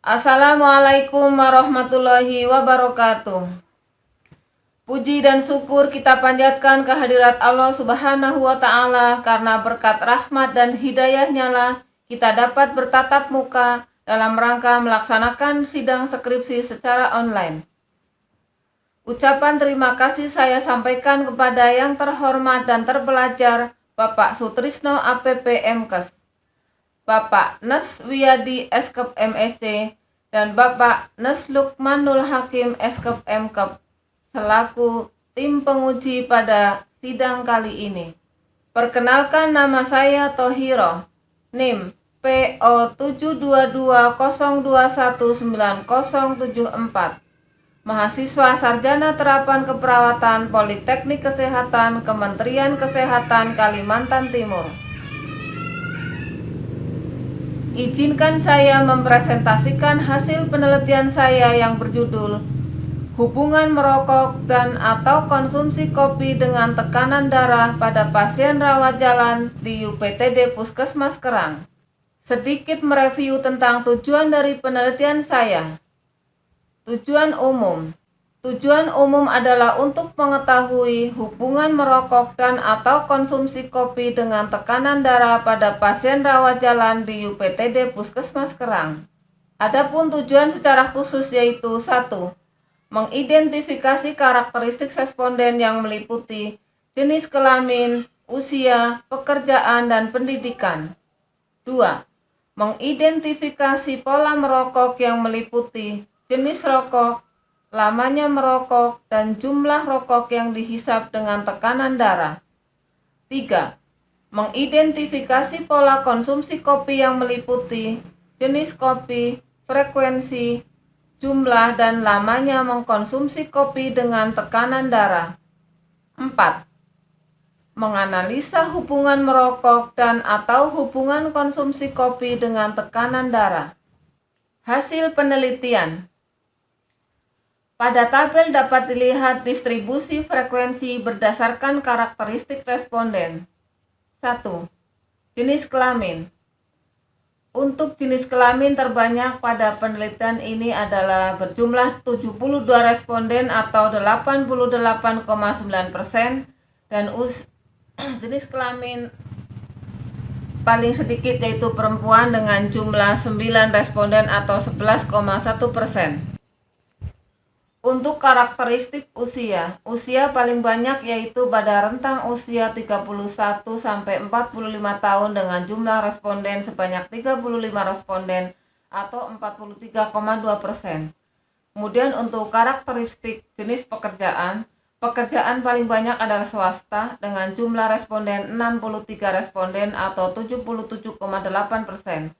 Assalamualaikum warahmatullahi wabarakatuh. Puji dan syukur kita panjatkan kehadirat Allah Subhanahu wa Ta'ala, karena berkat rahmat dan hidayahnya lah kita dapat bertatap muka dalam rangka melaksanakan sidang skripsi secara online. Ucapan terima kasih saya sampaikan kepada yang terhormat dan terpelajar Bapak Sutrisno APP Mkes, Bapak Nes Wiyadi Eskep MSc, dan Bapak Nes Lukmanul Hakim Eskep Mkep selaku tim penguji pada sidang kali ini. Perkenalkan, nama saya Tohiro, NIM PO 72202190074, mahasiswa sarjana terapan keperawatan Politeknik Kesehatan Kementerian Kesehatan Kalimantan Timur. Izinkan saya mempresentasikan hasil penelitian saya yang berjudul Hubungan merokok dan atau konsumsi kopi dengan tekanan darah pada pasien rawat jalan di UPTD Puskesmas Kerang. Sedikit mereview tentang tujuan dari penelitian saya. Tujuan umum. Tujuan umum adalah untuk mengetahui hubungan merokok dan atau konsumsi kopi dengan tekanan darah pada pasien rawat jalan di UPTD Puskesmas Kerang. Adapun tujuan secara khusus yaitu 1. Mengidentifikasi karakteristik responden yang meliputi jenis kelamin, usia, pekerjaan, dan pendidikan. 2. Mengidentifikasi pola merokok yang meliputi jenis rokok, lamanya merokok, dan jumlah rokok yang dihisap dengan tekanan darah. 3. Mengidentifikasi pola konsumsi kopi yang meliputi jenis kopi, frekuensi, jumlah, dan lamanya mengkonsumsi kopi dengan tekanan darah. 4. Menganalisa hubungan merokok dan atau hubungan konsumsi kopi dengan tekanan darah. Hasil penelitian. Pada tabel dapat dilihat distribusi frekuensi berdasarkan karakteristik responden. 1. Jenis kelamin. Untuk jenis kelamin terbanyak pada penelitian ini adalah berjumlah 72 responden atau 88,9%, dan jenis kelamin paling sedikit yaitu perempuan dengan jumlah 9 responden atau 11,1%. Untuk karakteristik usia, usia paling banyak yaitu pada rentang usia 31 sampai 45 tahun dengan jumlah responden sebanyak 35 responden atau 43,2%. Kemudian untuk karakteristik jenis pekerjaan, pekerjaan paling banyak adalah swasta dengan jumlah responden 63 responden atau 77,8%.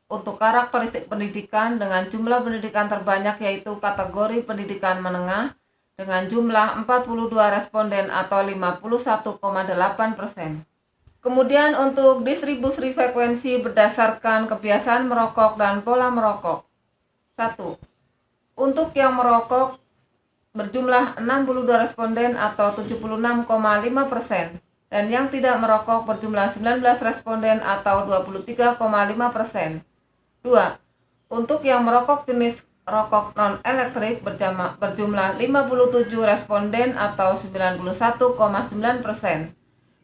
Untuk karakteristik pendidikan, dengan jumlah pendidikan terbanyak yaitu kategori pendidikan menengah dengan jumlah 42 responden atau 51,8%. Kemudian untuk distribusi frekuensi berdasarkan kebiasaan merokok dan pola merokok. 1. Untuk yang merokok berjumlah 62 responden atau 76,5%, dan yang tidak merokok berjumlah 19 responden atau 23,5%. 2. Untuk yang merokok jenis rokok non-elektrik berjumlah 57 responden atau 91,9%,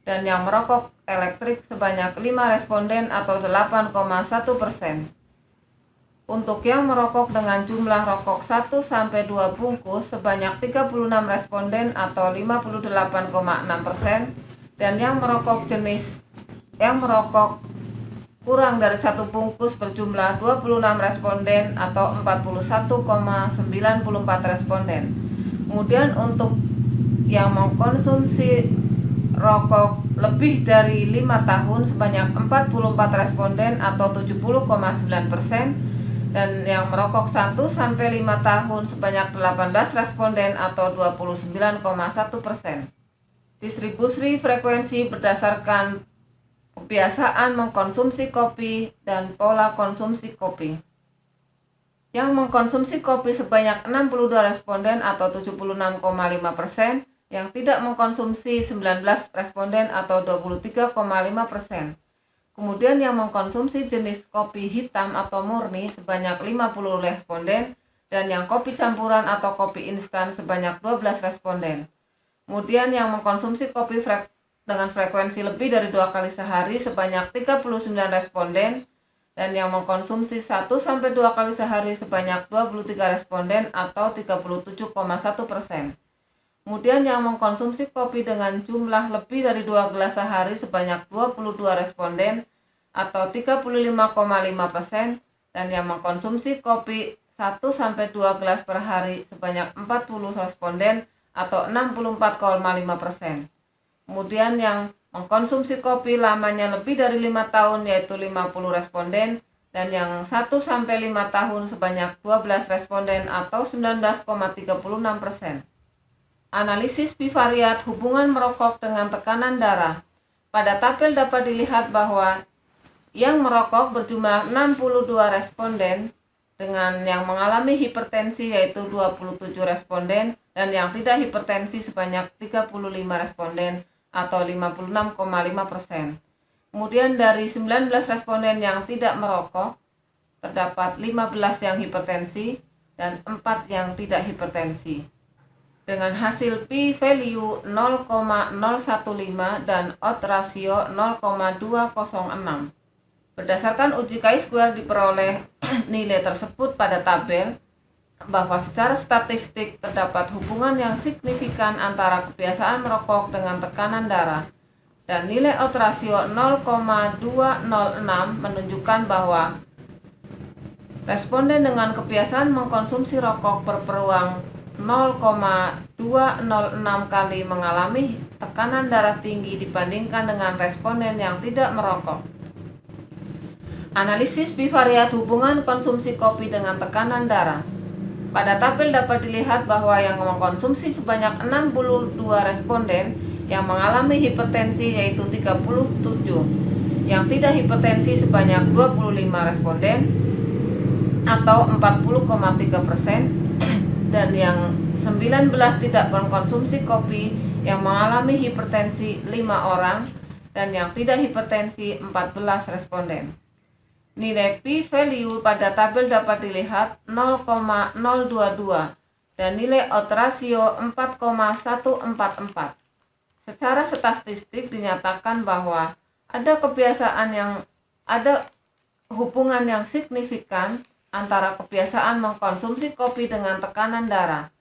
dan yang merokok elektrik sebanyak 5 responden atau 8,1%. Untuk yang merokok dengan jumlah rokok 1-2 bungkus sebanyak 36 responden atau 58,6%, dan yang merokok kurang dari 1 bungkus berjumlah 26 responden atau 41,94 responden. Kemudian untuk yang mengkonsumsi rokok lebih dari 5 tahun sebanyak 44 responden atau 70,9%, dan yang merokok 1-5 tahun sebanyak 18 responden atau 29,1%. Distribusi frekuensi berdasarkan kebiasaan mengkonsumsi kopi dan pola konsumsi kopi. Yang mengkonsumsi kopi sebanyak 62 responden atau 76,5%, yang tidak mengkonsumsi 19 responden atau 23,5%. Kemudian yang mengkonsumsi jenis kopi hitam atau murni sebanyak 50 responden dan yang kopi campuran atau kopi instan sebanyak 12 responden. Kemudian yang mengkonsumsi kopi dengan frekuensi lebih dari 2 kali sehari sebanyak 39 responden dan yang mengkonsumsi 1-2 kali sehari sebanyak 23 responden atau 37,1%. Kemudian yang mengkonsumsi kopi dengan jumlah lebih dari 2 gelas sehari sebanyak 22 responden atau 35,5% dan yang mengkonsumsi kopi 1-2 gelas per hari sebanyak 40 responden atau 64,5%. Kemudian yang mengkonsumsi kopi lamanya lebih dari 5 tahun yaitu 50 responden dan yang 1-5 tahun sebanyak 12 responden atau 19,36%. Analisis bivariat hubungan merokok dengan tekanan darah. Pada tabel dapat dilihat bahwa yang merokok berjumlah 62 responden dengan yang mengalami hipertensi yaitu 27 responden dan yang tidak hipertensi sebanyak 35 responden atau 56,5%. Kemudian dari 19 responden yang tidak merokok, terdapat 15 yang hipertensi dan 4 yang tidak hipertensi. Dengan hasil p-value 0,015 dan odds ratio 0,206. Berdasarkan uji chi-square diperoleh nilai tersebut pada tabel bahwa secara statistik terdapat hubungan yang signifikan antara kebiasaan merokok dengan tekanan darah dan nilai odds ratio 0,206 menunjukkan bahwa responden dengan kebiasaan mengkonsumsi rokok berpeluang 0,206 kali mengalami tekanan darah tinggi dibandingkan dengan responden yang tidak merokok. Analisis bivariat hubungan konsumsi kopi dengan tekanan darah. Pada tabel dapat dilihat bahwa yang mengkonsumsi sebanyak 62 responden yang mengalami hipertensi yaitu 37, yang tidak hipertensi sebanyak 25 responden atau 40,3%, dan yang 19 tidak mengkonsumsi kopi yang mengalami hipertensi 5 orang dan yang tidak hipertensi 14 responden. Nilai p-value pada tabel dapat dilihat 0,022 dan nilai odds ratio 4,144. Secara statistik dinyatakan bahwa ada hubungan yang signifikan antara kebiasaan mengkonsumsi kopi dengan tekanan darah.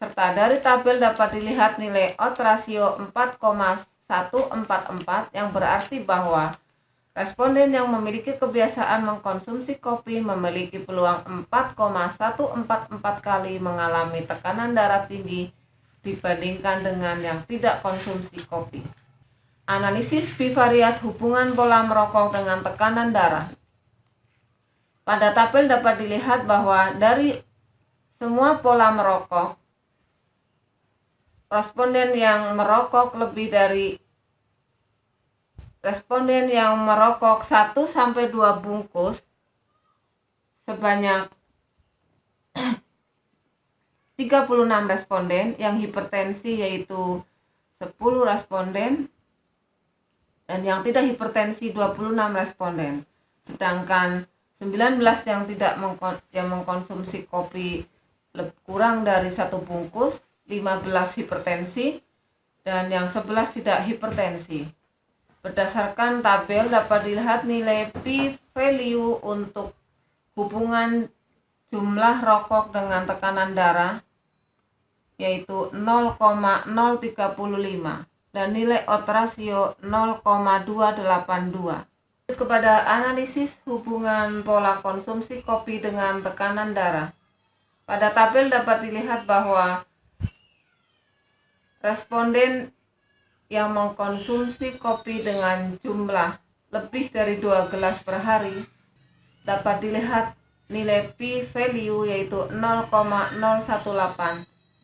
Serta dari tabel dapat dilihat nilai odds ratio 4,144 yang berarti bahwa responden yang memiliki kebiasaan mengkonsumsi kopi memiliki peluang 4,144 kali mengalami tekanan darah tinggi dibandingkan dengan yang tidak konsumsi kopi. Analisis bivariat hubungan pola merokok dengan tekanan darah. Pada tabel dapat dilihat bahwa dari semua pola merokok, responden yang merokok 1-2 bungkus sebanyak 36 responden, yang hipertensi yaitu 10 responden dan yang tidak hipertensi 26 responden. Sedangkan 19 yang mengkonsumsi kopi kurang dari 1 bungkus, 15 hipertensi dan yang 11 tidak hipertensi. Berdasarkan tabel dapat dilihat nilai p-value untuk hubungan jumlah rokok dengan tekanan darah yaitu 0,035 dan nilai odds ratio 0,282. Kepada analisis hubungan pola konsumsi kopi dengan tekanan darah. Pada tabel dapat dilihat bahwa responden yang mengkonsumsi kopi dengan jumlah lebih dari 2 gelas per hari dapat dilihat nilai p-value yaitu 0,018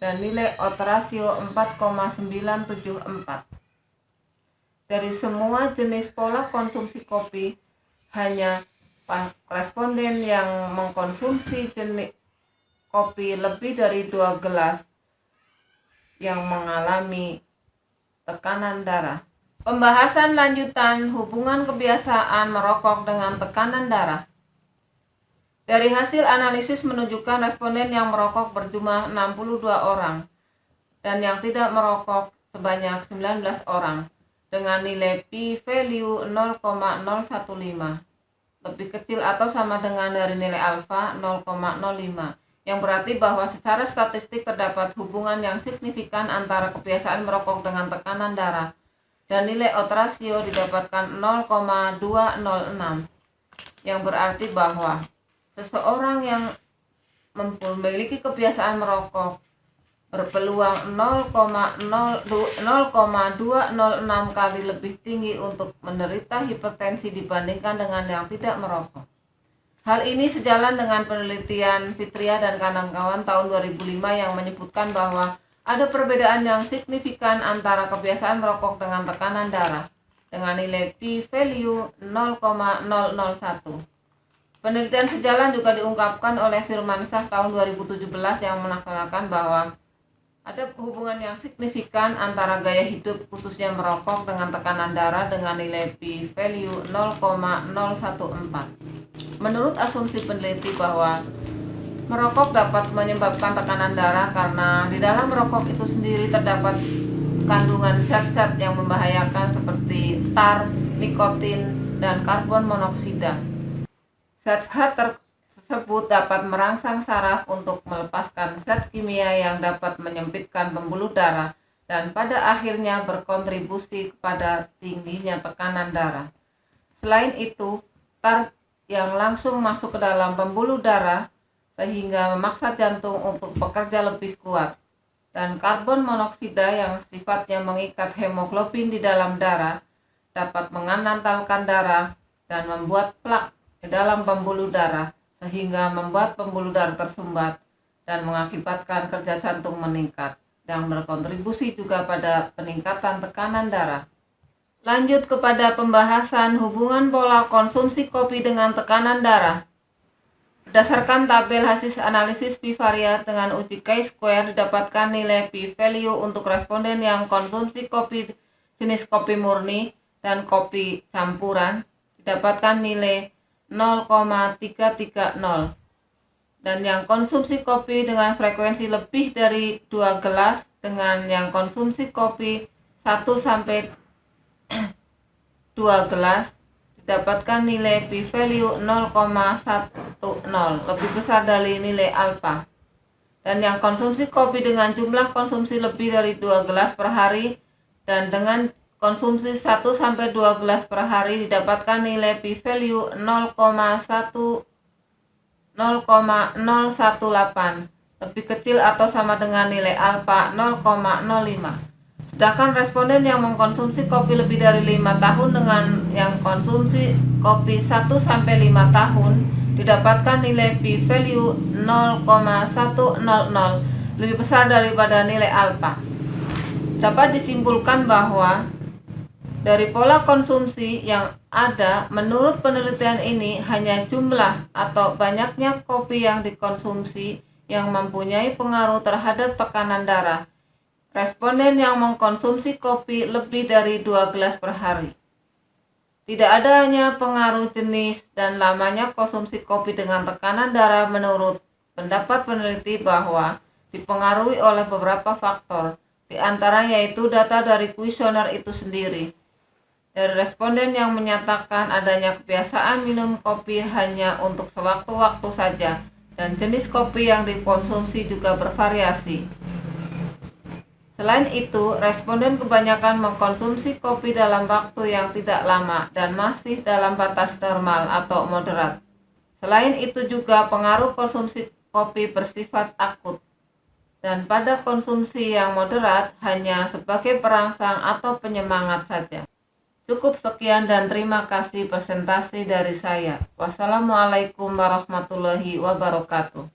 dan nilai odds ratio 4,974. Dari semua jenis pola konsumsi kopi, hanya responden yang mengkonsumsi jenis kopi lebih dari 2 gelas yang mengalami tekanan darah. Pembahasan lanjutan hubungan kebiasaan merokok dengan tekanan darah. Dari hasil analisis menunjukkan responden yang merokok berjumlah 62 orang dan yang tidak merokok sebanyak 19 orang dengan nilai p-value 0,015 lebih kecil atau sama dengan dari nilai alfa 0,05, yang berarti bahwa secara statistik terdapat hubungan yang signifikan antara kebiasaan merokok dengan tekanan darah dan nilai odds ratio didapatkan 0,206, yang berarti bahwa seseorang yang memiliki kebiasaan merokok berpeluang 0,206 kali lebih tinggi untuk menderita hipertensi dibandingkan dengan yang tidak merokok. Hal ini sejalan dengan penelitian Fitria dan kawan-kawan tahun 2005 yang menyebutkan bahwa ada perbedaan yang signifikan antara kebiasaan merokok dengan tekanan darah dengan nilai p-value 0,001. Penelitian sejalan juga diungkapkan oleh Firmansyah tahun 2017 yang melaksanakan bahwa ada hubungan yang signifikan antara gaya hidup khususnya merokok dengan tekanan darah dengan nilai p-value 0,014. Menurut asumsi peneliti bahwa merokok dapat menyebabkan tekanan darah karena di dalam merokok itu sendiri terdapat kandungan zat-zat yang membahayakan seperti tar, nikotin, dan karbon monoksida. Zat-zat tersebut dapat merangsang saraf untuk melepaskan zat kimia yang dapat menyempitkan pembuluh darah dan pada akhirnya berkontribusi kepada tingginya tekanan darah. Selain itu, tar yang langsung masuk ke dalam pembuluh darah sehingga memaksa jantung untuk bekerja lebih kuat, dan karbon monoksida yang sifatnya mengikat hemoglobin di dalam darah dapat mengantalkan darah dan membuat plak di dalam pembuluh darah sehingga membuat pembuluh darah tersumbat dan mengakibatkan kerja jantung meningkat yang berkontribusi juga pada peningkatan tekanan darah. Lanjut kepada pembahasan hubungan pola konsumsi kopi dengan tekanan darah. Berdasarkan tabel hasil analisis bivariat dengan uji chi-square didapatkan nilai p-value untuk responden yang konsumsi kopi jenis kopi murni dan kopi campuran didapatkan nilai 0,330 dan yang konsumsi kopi dengan frekuensi lebih dari 2 gelas dengan yang konsumsi kopi 1-2 gelas dapatkan nilai p-value 0,10 lebih besar dari nilai alfa, dan yang konsumsi kopi dengan jumlah konsumsi lebih dari 2 gelas per hari dan dengan konsumsi 1-2 gelas per hari didapatkan nilai p-value 0,018 lebih kecil atau sama dengan nilai alfa 0,05. Sedangkan responden yang mengkonsumsi kopi lebih dari 5 tahun dengan yang konsumsi kopi 1-5 tahun didapatkan nilai p-value 0,100 lebih besar daripada nilai alfa. Dapat disimpulkan bahwa dari pola konsumsi yang ada, menurut penelitian ini hanya jumlah atau banyaknya kopi yang dikonsumsi yang mempunyai pengaruh terhadap tekanan darah responden yang mengkonsumsi kopi lebih dari 2 gelas per hari. Tidak adanya pengaruh jenis dan lamanya konsumsi kopi dengan tekanan darah menurut pendapat peneliti bahwa dipengaruhi oleh beberapa faktor, di antaranya yaitu data dari kuesioner itu sendiri. Dari responden yang menyatakan adanya kebiasaan minum kopi hanya untuk sewaktu-waktu saja dan jenis kopi yang dikonsumsi juga bervariasi. Selain itu, responden kebanyakan mengkonsumsi kopi dalam waktu yang tidak lama dan masih dalam batas normal atau moderat. Selain itu juga pengaruh konsumsi kopi bersifat akut dan pada konsumsi yang moderat hanya sebagai perangsang atau penyemangat saja. Cukup sekian dan terima kasih presentasi dari saya. Wassalamualaikum warahmatullahi wabarakatuh.